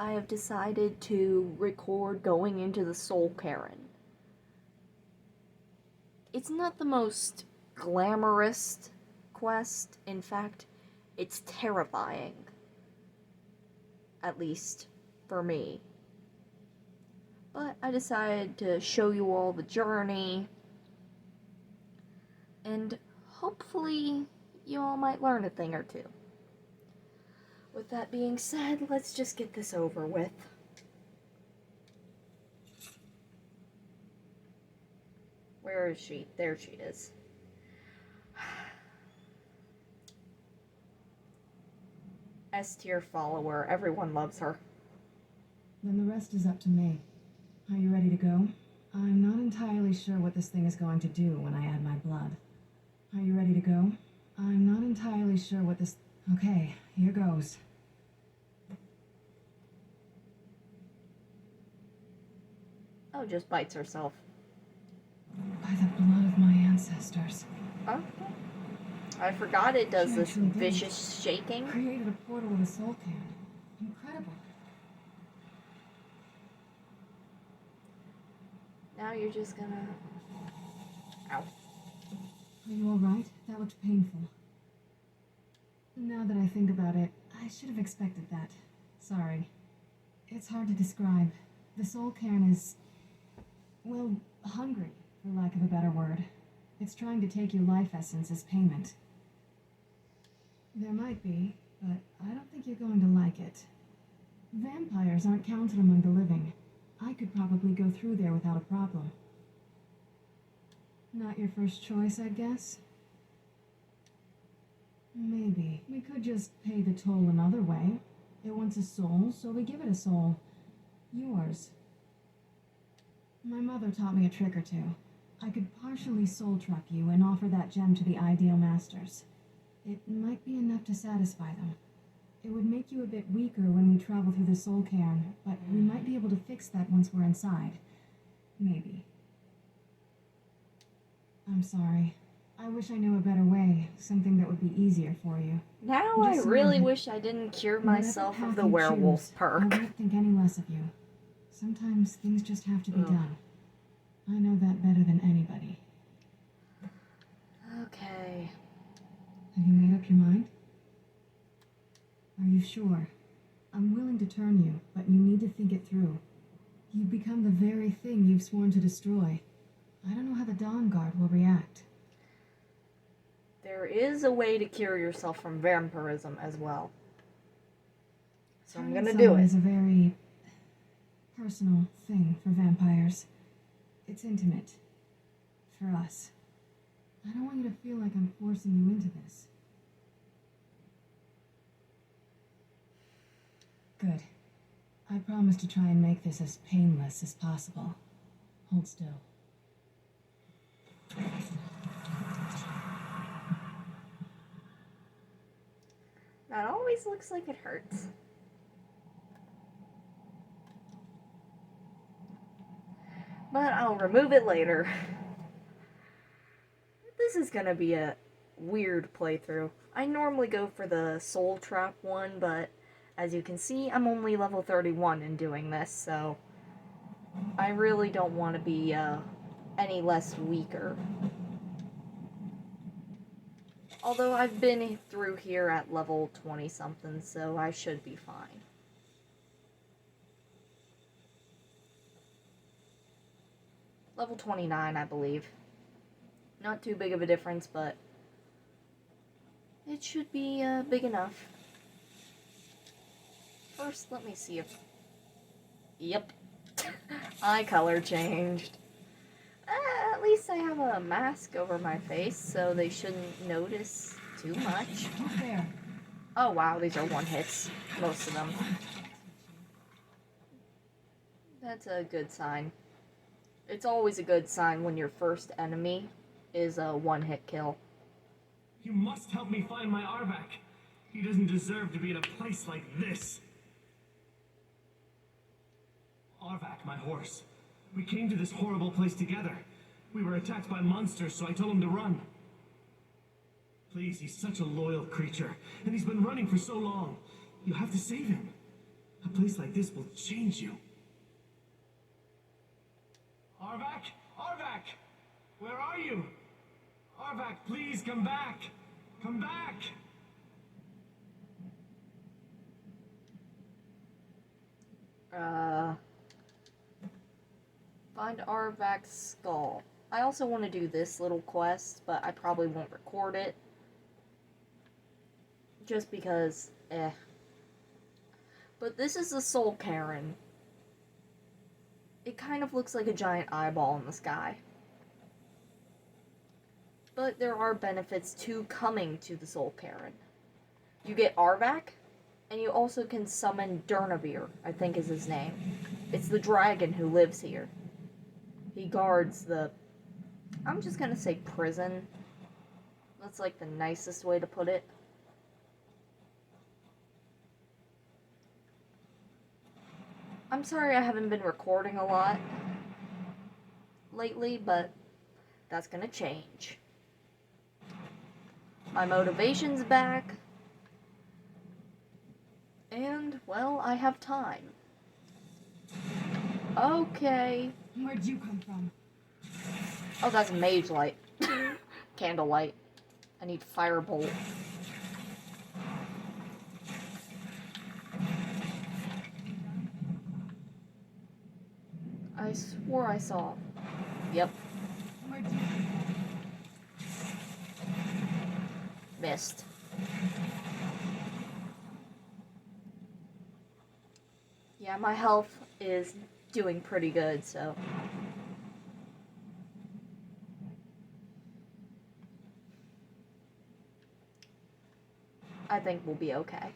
I have decided to record going into the Soul Carin. It's not the most glamorous quest. In fact, it's terrifying. At least, for me. But I decided to show you all the journey, and hopefully you all might learn a thing or two. With that being said, let's just get this over with. Where is she? There she is. S-tier follower. Everyone loves her. Then the rest is up to me. Are you ready to go? I'm not entirely sure what this thing is going to do when I add my blood. Are you ready to go? I'm not entirely sure what this... Okay, here goes. Oh, just bites herself. By the blood of my ancestors. Huh? I forgot it does She this actually did. vicious shaking. Created a portal with a soul can. Incredible. Now you're just gonna... Ow. Are you alright? That looked painful. Now that I think about it, I should have expected that. Sorry. It's hard to describe. The soul cairn is... well, hungry, for lack of a better word. It's trying to take your life essence as payment. There might be, but I don't think you're going to like it. Vampires aren't counted among the living. I could probably go through there without a problem. Not your first choice, I guess? Maybe. We could just pay the toll another way. It wants a soul, so we give it a soul. Yours. My mother taught me a trick or two. I could partially soul trap you and offer that gem to the ideal masters. It might be enough to satisfy them. It would make you a bit weaker when we travel through the soul cairn, but we might be able to fix that once we're inside. Maybe. I'm sorry. I wish I knew a better way, something that would be easier for you. Now I Just really know that wish I didn't cure whatever myself path of the you werewolf choose, I perk. won't think any less of you. Sometimes things just have to be done. I know that better than anybody. Okay. Have you made up your mind? Are you sure? I'm willing to turn you, but you need to think it through. You've become the very thing you've sworn to destroy. I don't know how the Dawn Guard will react. There is a way to cure yourself from vampirism as well. So I'm Turning gonna do someone it. is a very personal thing for vampires. It's intimate. For us. I don't want you to feel like I'm forcing you into this. Good. I promise to try and make this as painless as possible. Hold still. That always looks like it hurts. But I'll remove it later. This is gonna be a weird playthrough. I normally go for the soul trap one, but as you can see, I'm only level 31 in doing this, so I really don't want to be any less weaker. Although I've been through here at level 20 something, so I should be fine. Level 29, I believe. Not too big of a difference, but it should be big enough. First, let me see if... Yep. Eye color changed. At least I have a mask over my face, so they shouldn't notice too much. There. Oh wow, these are one-hits. Most of them. That's a good sign. It's always a good sign when your first enemy is a one-hit kill. You must help me find my Arvak. He doesn't deserve to be in a place like this. Arvak, my horse. We came to this horrible place together. We were attacked by monsters, so I told him to run. Please, he's such a loyal creature, and he's been running for so long. You have to save him. A place like this will change you. Arvak? Arvak! Where are you? Arvak, please come back! Come back! Find Arvak's skull. I also want to do this little quest, but I probably won't record it. Just because, But this is the soul carin. It kind of looks like a giant eyeball in the sky. But there are benefits to coming to the soul carin. You get Arvak, and you also can summon Durnavir, I think is his name. It's the dragon who lives here. He guards the... I'm just gonna say prison. That's like the nicest way to put it. I'm sorry I haven't been recording a lot lately, but that's gonna change. My motivation's back. And, well, I have time. Okay. Where'd you come from? Oh, that's mage light. Candlelight. I need firebolt. I swore I saw. Yep. Where'd you come from? Missed. Yeah, my health is doing pretty good, so... I think we'll be okay.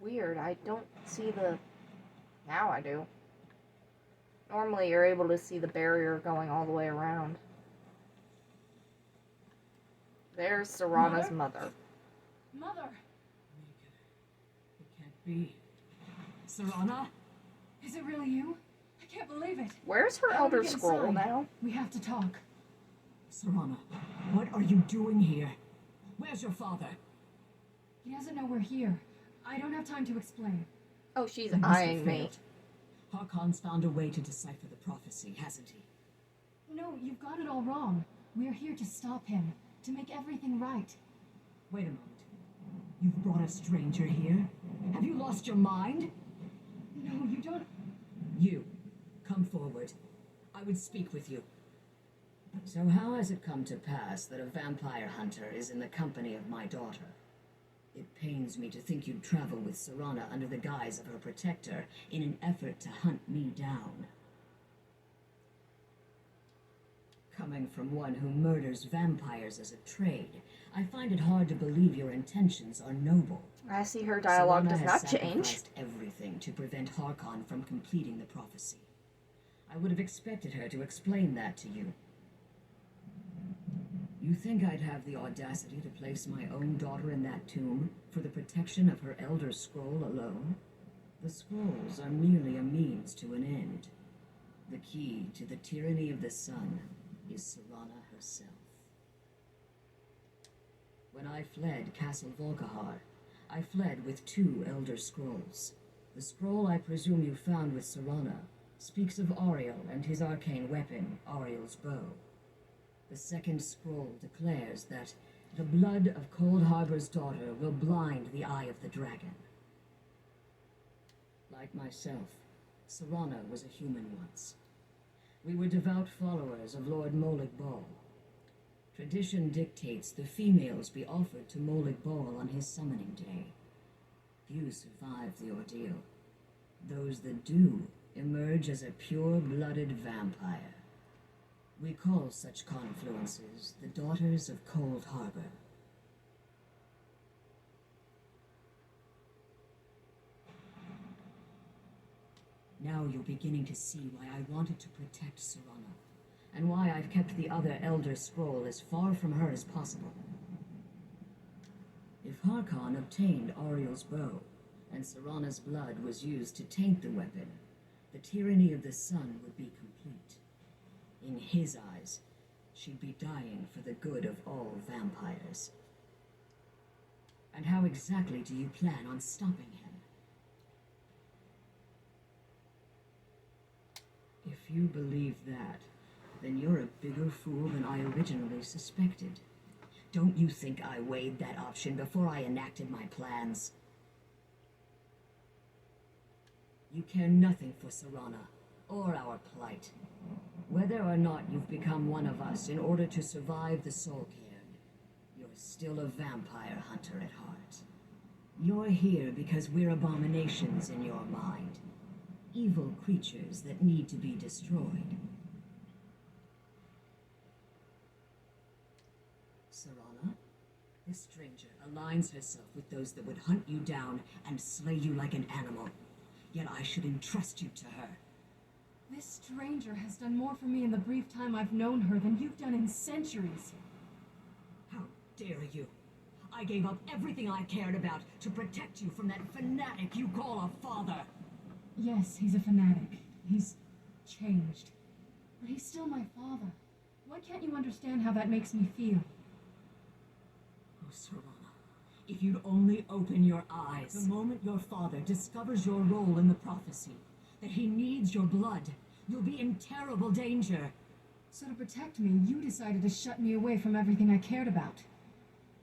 Weird, I don't see the... Now I do. Normally you're able to see the barrier going all the way around. There's Serana's mother. Mother! It can't be. Serana? Is it really you? I can't believe it. Where's her How did Elder we get Scroll inside? now? We have to talk. Serana, what are you doing here? Where's your father? He doesn't know we're here. I don't have time to explain. Oh, she's Then must have eyeing me. failed. Harkon's found a way to decipher the prophecy, hasn't he? No, you've got it all wrong. We're here to stop him, to make everything right. Wait a moment. You've brought a stranger here? Have you lost your mind? No, you don't... You, come forward. I would speak with you. So how has it come to pass that a vampire hunter is in the company of my daughter? It pains me to think you'd travel with Serana under the guise of her protector in an effort to hunt me down. Coming from one who murders vampires as a trade, I find it hard to believe your intentions are noble. I see her dialogue Serana does has not change. sacrificed everything to prevent Harkon from completing the prophecy. I would have expected her to explain that to you. You think I'd have the audacity to place my own daughter in that tomb for the protection of her Elder Scroll alone? The scrolls are merely a means to an end. The key to the tyranny of the sun is Serana herself. When I fled Castle Volkahar, I fled with 2 Elder Scrolls. The scroll I presume you found with Serana speaks of Auriel and his arcane weapon, Auriel's bow. The second scroll declares that the blood of Cold Harbor's daughter will blind the eye of the dragon. Like myself, Serana was a human once. We were devout followers of Lord Molig Bal. Tradition dictates the females be offered to Molig Bal on his summoning day. Few survive the ordeal. Those that do emerge as a pure-blooded vampire. We call such confluences the Daughters of Cold Harbor. Now you're beginning to see why I wanted to protect Serana, and why I've kept the other Elder Scroll as far from her as possible. If Harkon obtained Auriel's bow, and Serana's blood was used to taint the weapon, the tyranny of the sun would be complete. In his eyes, she'd be dying for the good of all vampires. And how exactly do you plan on stopping him? If you believe that, then you're a bigger fool than I originally suspected. Don't you think I weighed that option before I enacted my plans? You care nothing for Serana, or our plight. Whether or not you've become one of us in order to survive the Soul Cairn, you're still a vampire hunter at heart. You're here because we're abominations in your mind. Evil creatures that need to be destroyed. Serana, this stranger aligns herself with those that would hunt you down and slay you like an animal. Yet I should entrust you to her. This stranger has done more for me in the brief time I've known her than you've done in centuries. How dare you? I gave up everything I cared about to protect you from that fanatic you call a father. Yes, he's a fanatic. He's changed. But he's still my father. Why can't you understand how that makes me feel? Oh, Serana, if you'd only open your eyes. The moment your father discovers your role in the prophecy, that he needs your blood, you'll be in terrible danger. So to protect me, you decided to shut me away from everything I cared about.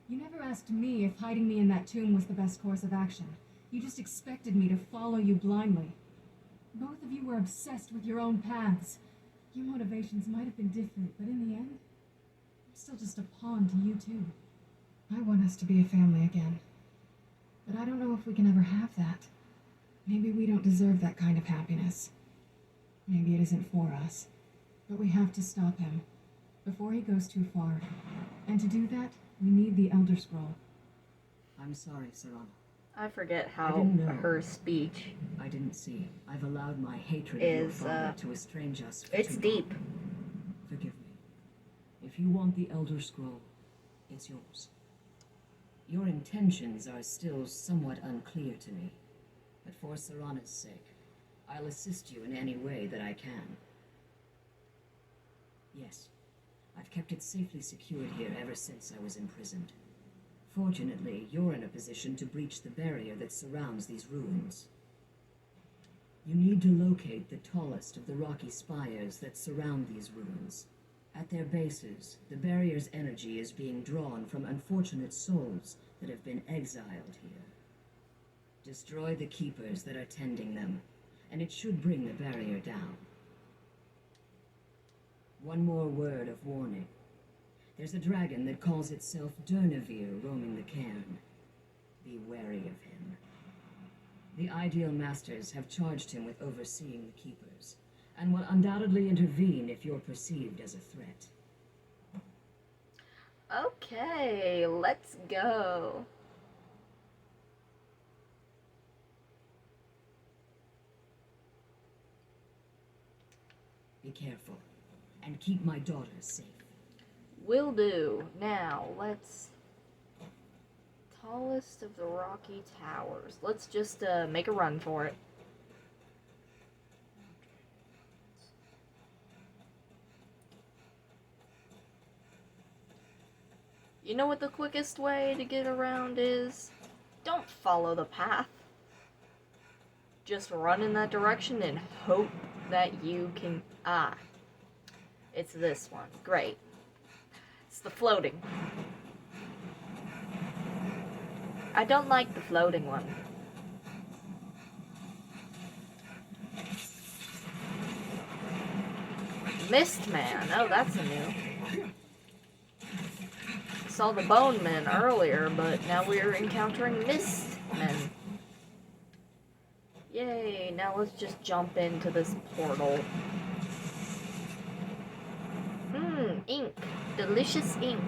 You never asked me if hiding me in that tomb was the best course of action. You just expected me to follow you blindly. Both of you were obsessed with your own paths. Your motivations might have been different, but in the end, I'm still just a pawn to you too. I want us to be a family again. But I don't know if we can ever have that. Maybe we don't deserve that kind of happiness. Maybe it isn't for us. But we have to stop him before he goes too far. And to do that, we need the Elder Scroll. I'm sorry, Serana. I forget I how didn't know. her speech I didn't see. I've allowed my hatred of your is, father to estrange us for it's too deep. long. Forgive me. If you want the Elder Scroll, it's yours. Your intentions are still somewhat unclear to me, but for Serana's sake, I'll assist you in any way that I can. Yes, I've kept it safely secured here ever since I was imprisoned. Fortunately, you're in a position to breach the barrier that surrounds these ruins. You need to locate the tallest of the rocky spires that surround these ruins. At their bases, the barrier's energy is being drawn from unfortunate souls that have been exiled here. Destroy the keepers that are tending them, and it should bring the barrier down. One more word of warning. There's a dragon that calls itself Durnavir roaming the cairn. Be wary of him. The Ideal Masters have charged him with overseeing the keepers, and will undoubtedly intervene if you're perceived as a threat. Okay, let's go. Be careful, and keep my daughters safe. Will do. Now, let's... Tallest of the Rocky Towers. Let's just make a run for it. You know what the quickest way to get around is? Don't follow the path. Just run in that direction and hope that you can... Ah. It's this one. Great. It's the floating. I don't like the floating one. Mist Man. Oh, that's a new. Saw the Bone Men earlier, but now we're encountering Mist Men. Yay, now let's just jump into this portal. Ink. Delicious ink.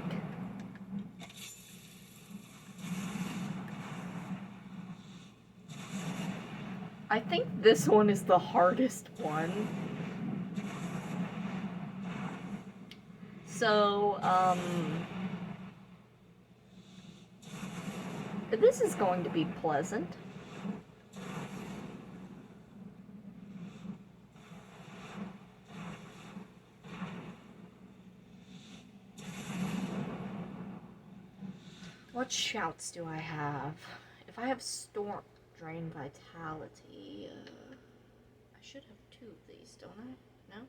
I think this one is the hardest one. So, this is going to be pleasant. What shouts do I have? If I have Storm Drain Vitality, I should have 2 of these, don't I? No?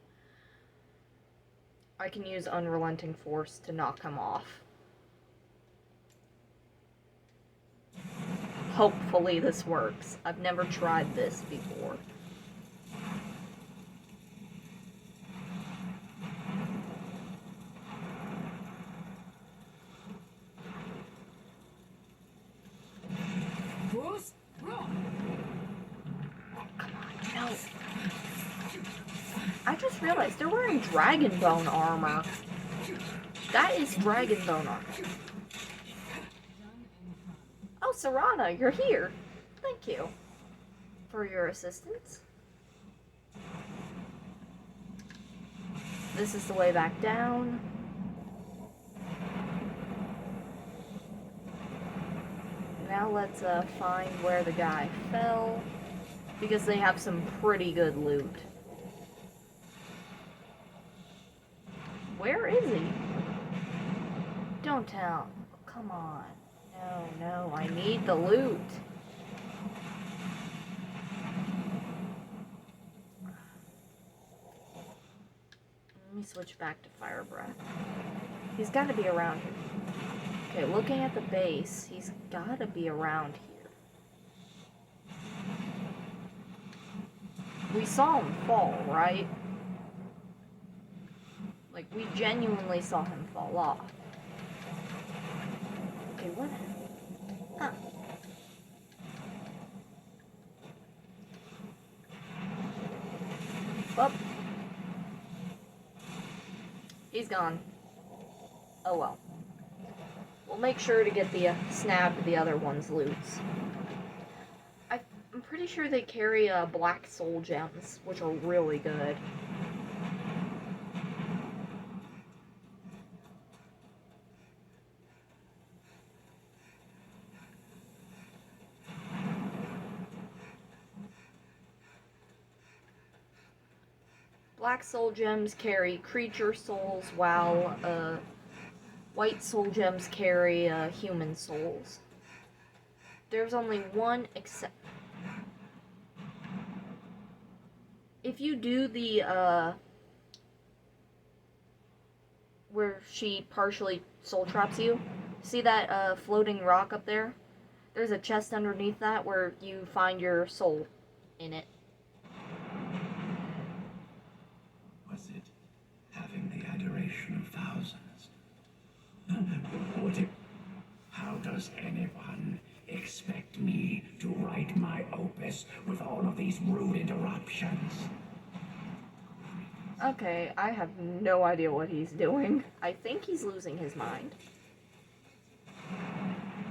I can use Unrelenting Force to knock him off. Hopefully this works. I've never tried this before. No. I just realized they're wearing dragon bone armor. That is dragon bone armor. Oh, Serana, you're here. Thank you for your assistance. This is the way back down. Now let's find where the guy fell, because they have some pretty good loot. Where is he? Don't tell. Come on. No, I need the loot. Let me switch back to Fire Breath. He's got to be around here. Okay, looking at the base, he's got to be around here. We saw him fall, right? Like, we genuinely saw him fall off. Okay, what? Huh. Well, he's gone. Oh well. We'll make sure to get the snap the other one's loots. I'm pretty sure they carry black soul gems, which are really good. Black soul gems carry creature souls, while white soul gems carry human souls. There's only one except. If you do the where she partially soul traps you, see that floating rock up there? There's a chest underneath that where you find your soul in it. Was it having the adoration of thousands? Would it? How does anyone expect me to write my opus with all of these rude interruptions? Okay, I have no idea what he's doing. I think he's losing his mind.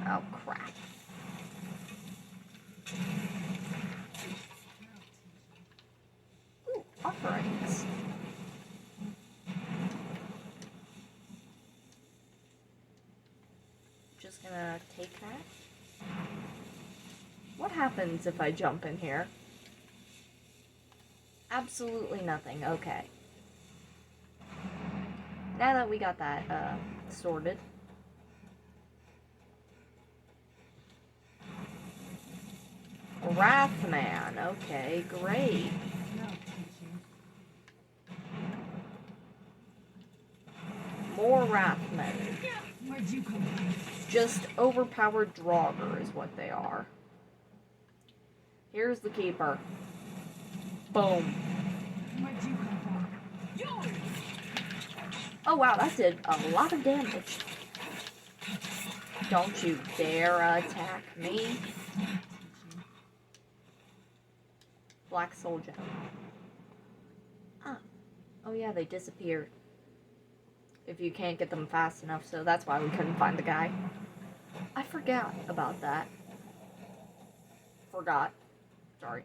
Oh, crap. Ooh, offerings. Just gonna take that. What happens if I jump in here? Absolutely nothing. Okay. Now that we got that sorted. Wrathman. Okay, great. More Wrathmen. Where'd you come from? Just overpowered Draugr is what they are. Here's the Keeper. Boom. Where'd you come from? Oh wow, that did a lot of damage. Don't you dare attack me. Black Soul Gem. Ah. Oh yeah, they disappeared. If you can't get them fast enough, so that's why we couldn't find the guy. I forgot about that. Forgot. Sorry.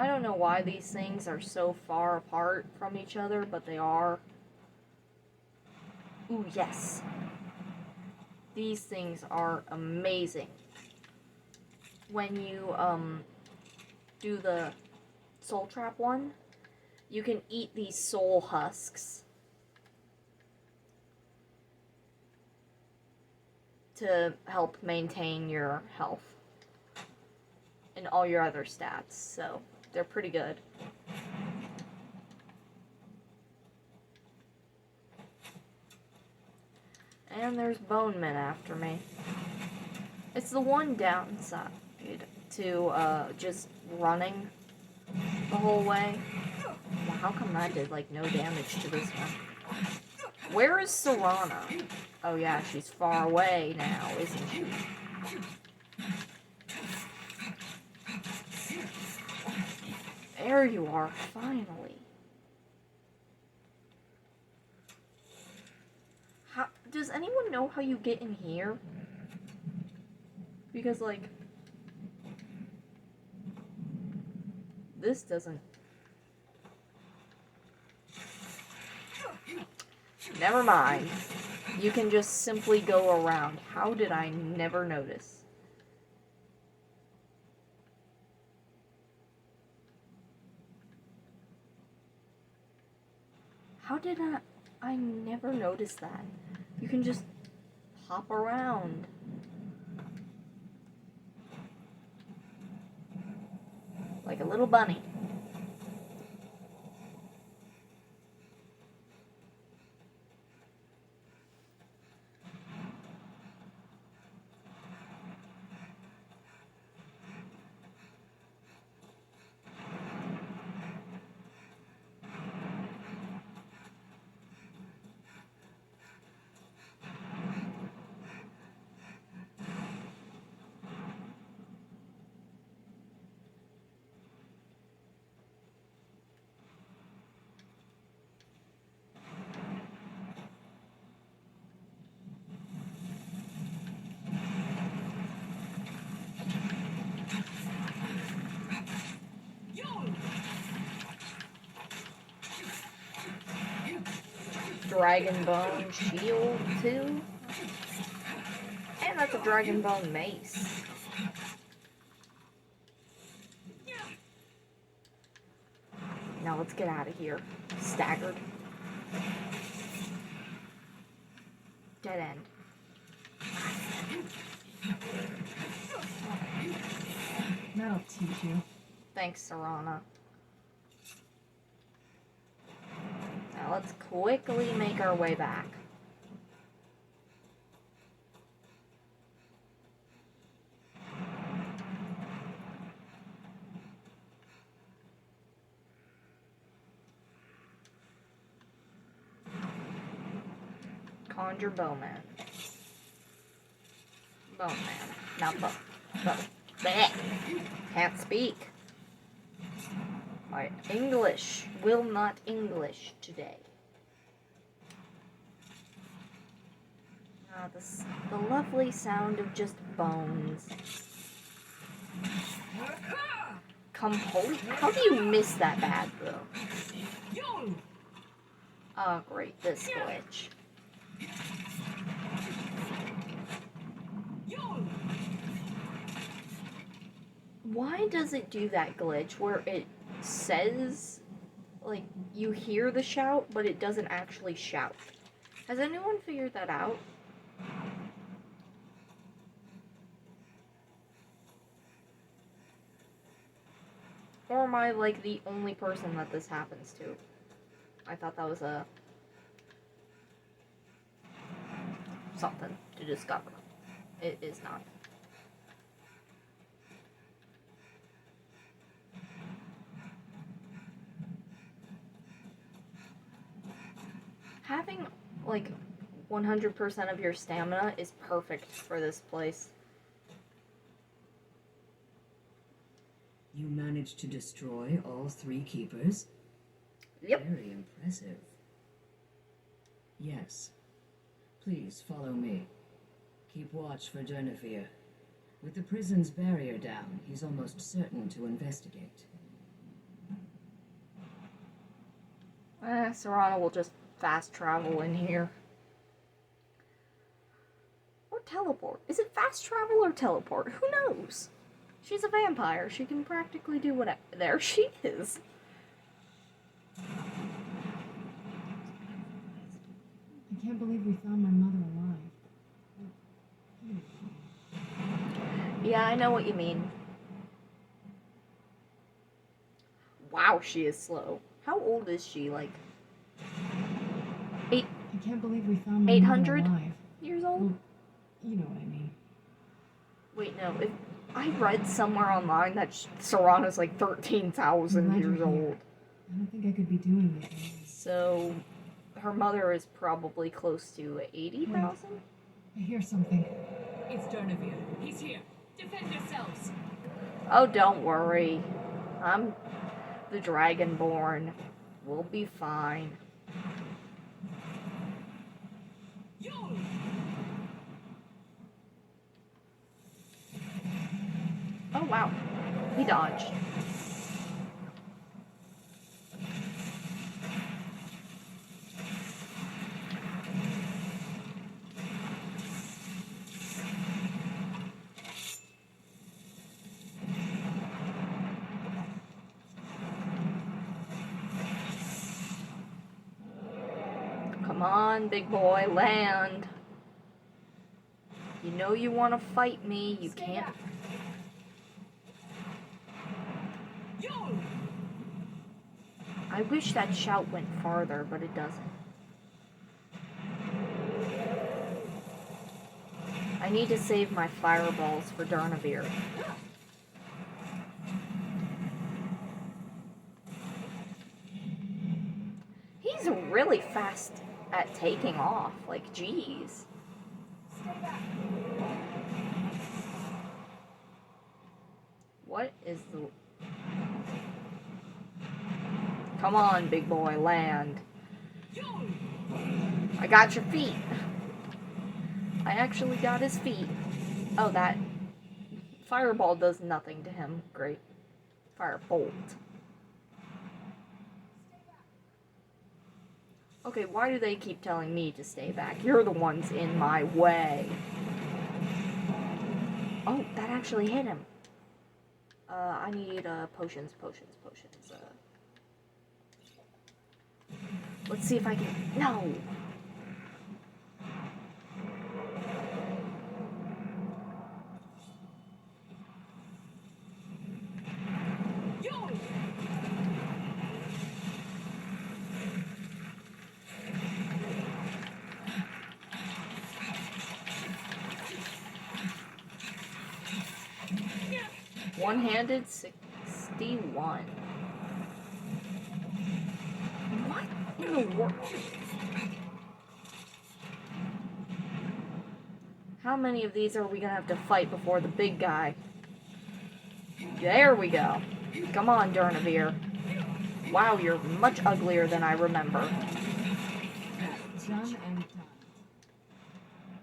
I don't know why these things are so far apart from each other, but they are. Ooh, yes. These things are amazing. When you, do the soul trap one, you can eat these soul husks to help maintain your health and all your other stats, so they're pretty good. And there's Bone Men after me. It's the one downside to just running the whole way. Well, how come that did like no damage to this one? Where is Serana? Oh yeah, she's far away now, isn't she? There you are, finally. How, does anyone know how you get in here? Because, like, this doesn't... Never mind. You can just simply go around. How did I never notice? How did I never noticed that? You can just hop around. Like a little bunny. Dragon Bone shield too. And that's a Dragon Bone mace. Now let's get out of here. Staggered. Dead end. That'll teach you. Thanks, Serana. Now let's quickly make our way back. Conjure Bowman. Bowman. Not bow. Bleh. Can't speak. My English will not English today. Ah, the lovely sound of just bones. Complete? How do you miss that bad, though? Oh, great, this glitch. Why does it do that glitch where it says, like, you hear the shout, but it doesn't actually shout? Has anyone figured that out? Or am I, like, the only person that this happens to? I thought that was something to discover. It is not. Having, like, 100% of your stamina is perfect for this place. You managed to destroy all 3 keepers? Yep. Very impressive. Yes. Please follow me. Keep watch for Durnevere. With the prison's barrier down, he's almost certain to investigate. Serana will just fast travel in here. Or teleport. Is it fast travel or teleport? Who knows? She's a vampire. She can practically do whatever. There she is. I can't believe we found my mother alive. Yeah, I know what you mean. Wow, she is slow. How old is she? Like, I can't believe we found my 800 mother alive. years old? Well, you know what I mean. Wait, no. If I read somewhere online that Serana's like 13,000 years old. I don't think I could be doing this anymore. So, her mother is probably close to 80,000? I hear something. It's Durnavir. He's here. Defend yourselves. Oh, don't worry. I'm the Dragonborn. We'll be fine. Yo! Oh, wow. He dodged. Come on, big boy, land. You know you want to fight me. You can't. Yo! I wish that shout went farther, but it doesn't. I need to save my fireballs for Darnavir. He's really fast at taking off. Like, geez. What is the... Come on, big boy, land. I got your feet. I actually got his feet. Oh, that fireball does nothing to him. Great. Firebolt. Okay, why do they keep telling me to stay back? You're the ones in my way. Oh, that actually hit him. I need potions. Let's see if I can... No! One-handed 61. What in the world? How many of these are we gonna have to fight before the big guy? There we go. Come on, Durnavir. Wow, you're much uglier than I remember. Done and done.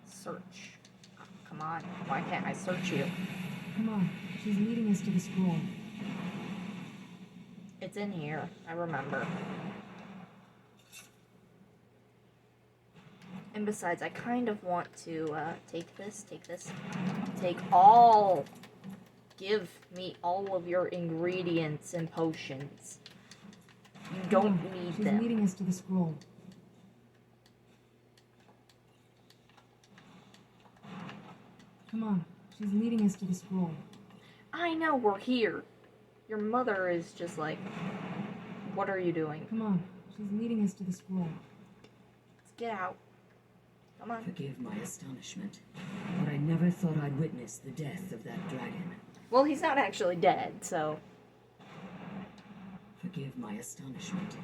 Search. Come on. Why can't I search you? Come on. She's leading us to the scroll. It's in here. I remember. And besides, I kind of want to take this. Take all. Give me all of your ingredients and potions. You don't need She's them. leading us to the scroll. Come on. She's leading us to the scroll. I know we're here. Your mother is just like, what are you doing? Come on. She's leading us to the scroll. Let's get out. Come on. Forgive my astonishment, but I never thought I'd witness the death of that dragon. Well, he's not actually dead, so... Forgive my astonishment,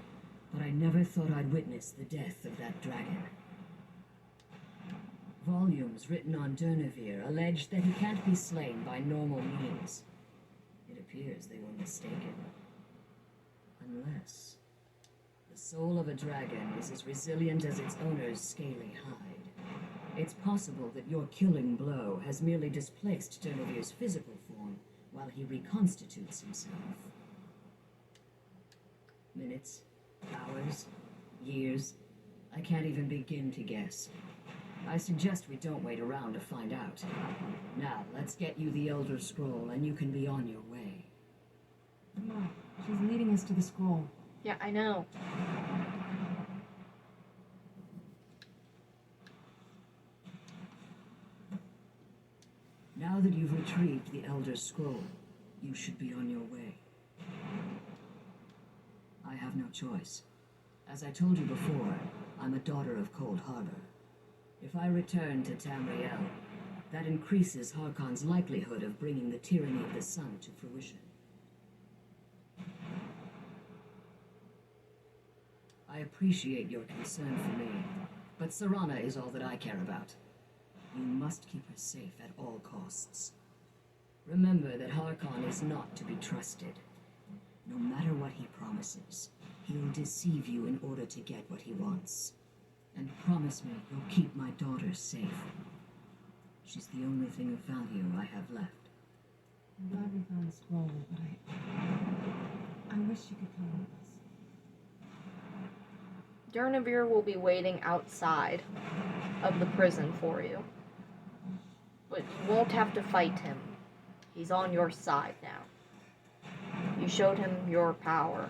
but I never thought I'd witness the death of that dragon. Volumes written on Durnavir allege that he can't be slain by normal means. It appears they were mistaken. Unless the soul of a dragon is as resilient as its owner's scaly hide. It's possible that your killing blow has merely displaced Durnavir's physical form while he reconstitutes himself. Minutes, hours, Years? I can't even begin to guess. I suggest we don't wait around to find out. Now, let's get you the Elder Scroll, and you can be on your way. No, she's leading us to the scroll. Yeah, I know. Now that you've retrieved the Elder Scroll, you should be on your way. I have no choice. As I told you before, I'm a daughter of Cold Harbor. If I return to Tamriel, that increases Harkon's likelihood of bringing the tyranny of the sun to fruition. I appreciate your concern for me, but Serana is all that I care about. You must keep her safe at all costs. Remember that Harkon is not to be trusted. No matter what he promises, he'll deceive you in order to get what he wants. And promise me you'll keep my daughter safe. She's the only thing of value I have left. I'm glad we found the scroll, but I wish you could come with us. Durnavir will be waiting outside of the prison for you. But you won't have to fight him. He's on your side now. You showed him your power,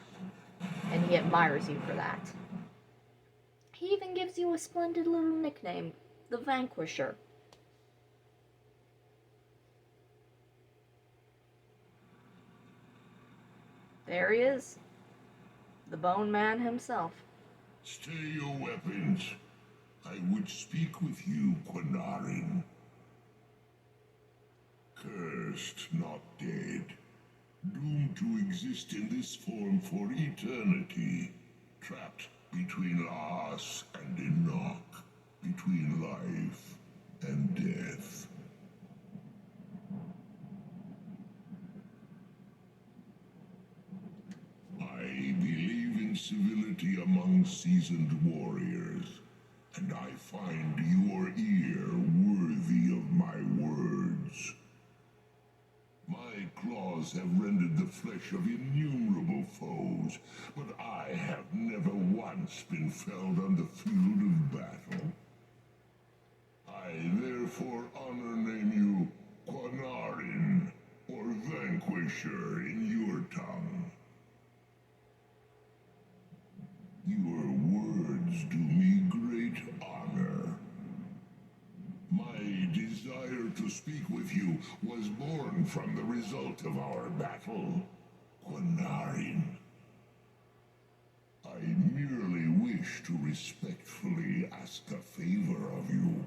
and he admires you for that. He even gives you a splendid little nickname, the Vanquisher. There he is, the Bone Man himself. Stay your weapons. I would speak with you, Quinarin. Cursed, not dead. Doomed to exist in this form for eternity. Trapped between Laas and Enoch. Between life and death. I believe in civility among seasoned warriors, and I find your ear worthy of my words. My claws have rendered the flesh of innumerable foes, but I have never once been felled on the field of battle. I therefore name you Quinarin, or Vanquisher in your tongue. Your words do me great honor. My desire to speak with you was born from the result of our battle, Quinarin. I merely wish to respectfully ask a favor of you.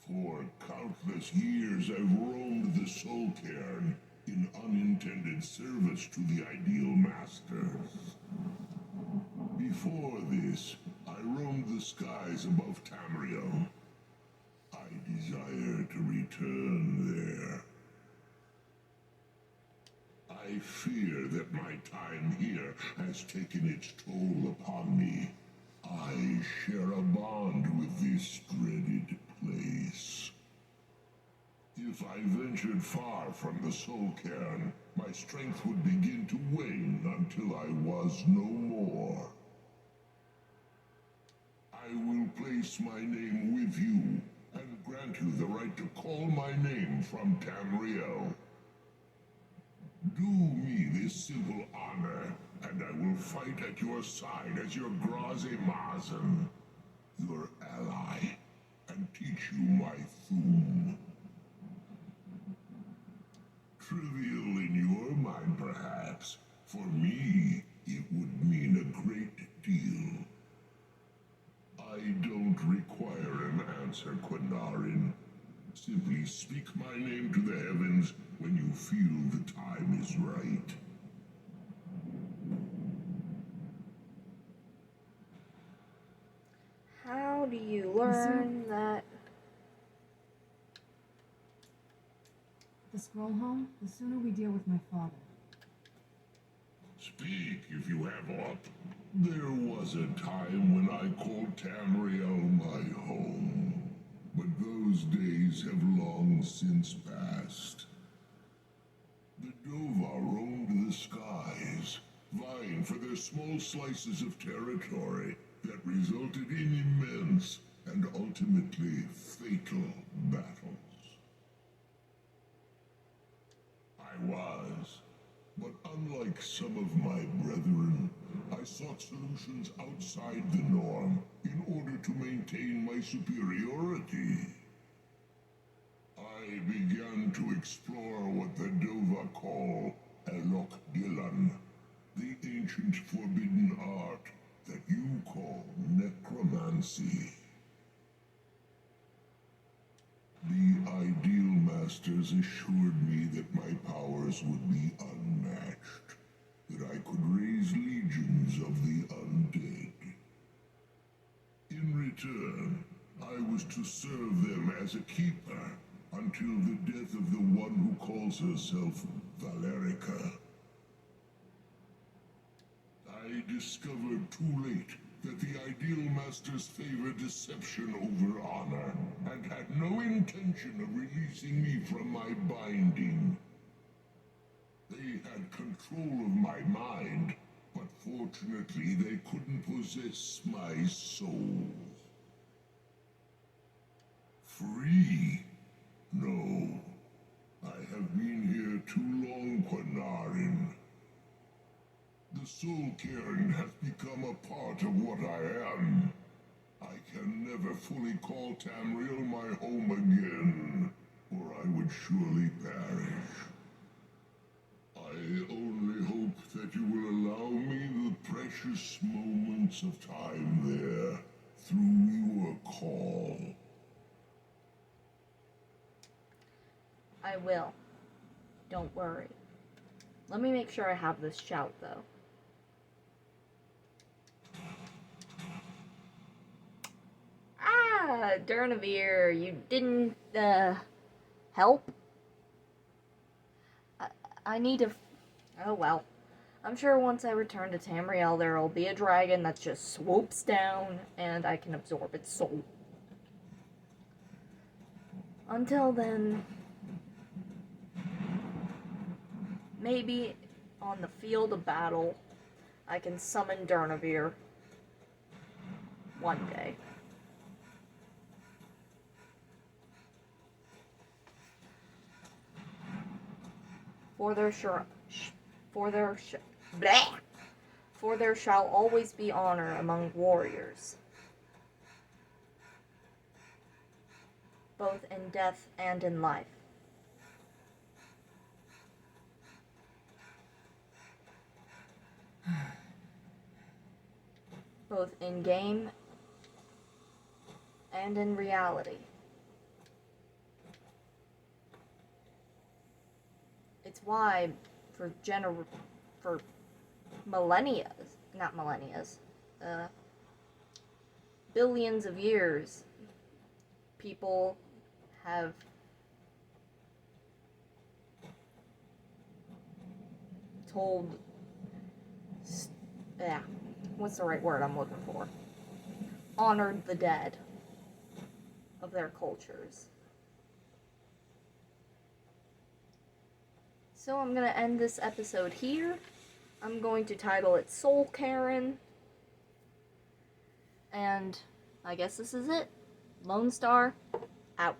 For countless years I've roamed the soul cairn in unintended service to the ideal masters. Before this, I roamed the skies above Tamriel. I desire to return there. I fear that my time here has taken its toll upon me. I share a bond with this dreaded place. If I ventured far from the soul cairn, my strength would begin to wane until I was no more. I will place my name with you, and grant you the right to call my name from Tamriel. Do me this simple honor, and I will fight at your side as your Graze Mazen, your ally, and teach you my Thum. Trivial in your mind, perhaps. For me, it would mean a great deal. I don't require an answer, Quinarin. Simply speak my name to the heavens when you feel the time is right. How do you learn that? The scroll home, the sooner we deal with my father. Speak if you have aught. There was a time when I called Tamriel my home, but those days have long since passed. The Dova roamed the skies, vying for their small slices of territory that resulted in immense and ultimately fatal battles. I was, but unlike some of my brethren, I sought solutions outside the norm in order to maintain my superiority. I began to explore what the Dova call Elok Dylan, the ancient forbidden art that you call necromancy. The Ideal Masters assured me that my powers would be unmatched, that I could raise legions of the undead. In return, I was to serve them as a keeper until the death of the one who calls herself Valerica. I discovered too late that the Ideal Masters favor deception over honor, and had no intention of releasing me from my binding. They had control of my mind, but fortunately they couldn't possess my soul. Free? No. I have been here too long, Quanarin. The soul carin has become a part of what I am. I can never fully call Tamriel my home again, or I would surely perish. I only hope that you will allow me the precious moments of time there, through your call. I will. Don't worry. Let me make sure I have this shout, though. Ah, Durnavir, you didn't, help? I need to... Oh, well. I'm sure once I return to Tamriel, there'll be a dragon that just swoops down, and I can absorb its soul. Until then... Maybe on the field of battle, I can summon Durnavir one day. For there shall always be honor among warriors, both in death and in life. Both in game and in reality. It's why for billions of years, people have told, what's the right word I'm looking for? Honored the dead of their cultures. So I'm going to end this episode here. I'm going to title it Soul Carin. And I guess this is it. Lone Star, out.